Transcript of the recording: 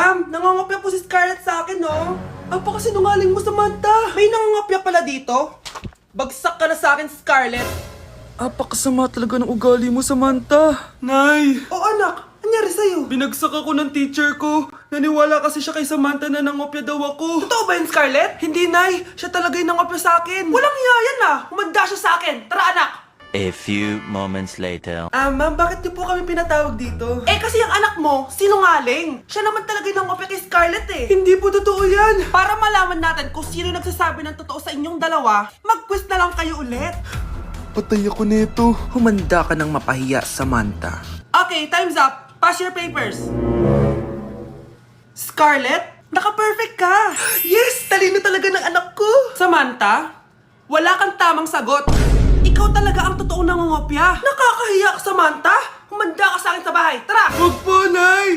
Ma'am, nangangopya po si Scarlett sa akin, no? Apakasinungaling mo, Samantha. May nangangopya pala dito? Bagsak ka na sa akin, Scarlett. Apakasama talaga ng ugali mo, Samantha. Nay! O anak, anyari sa'yo? Binagsak ako ng teacher ko. Naniwala kasi siya kay Samantha na nangopya daw ako. Totoo ba yun, Scarlett? Hindi, Nay. Siya talaga yung nangopya sa akin. Walang iya yan ah! Humanda siya sa akin! Tara, anak! A few moments later. Ma'am, bakit niyo po kami pinatawag dito? Eh kasi ang anak mo, sinungaling. Siya naman talaga yung nangopya kay Scarlett eh. Hindi po totoo yan. Para malaman natin kung sino nagsasabi ng totoo sa inyong dalawa, mag-quiz na lang kayo ulit. Patay ako nito. Humanda ka ng mapahiya, Samantha. Okay, time's up. Pass your papers. Scarlett, naka-perfect ka. Yes! Talino talaga ng anak ko. Samantha, wala kang tamang sagot. Ikaw talaga ang totoong nangungopya. Nakakahiya ka, Samantha. Humanda ka sa akin sa bahay. Tara! Huwag po, Nay.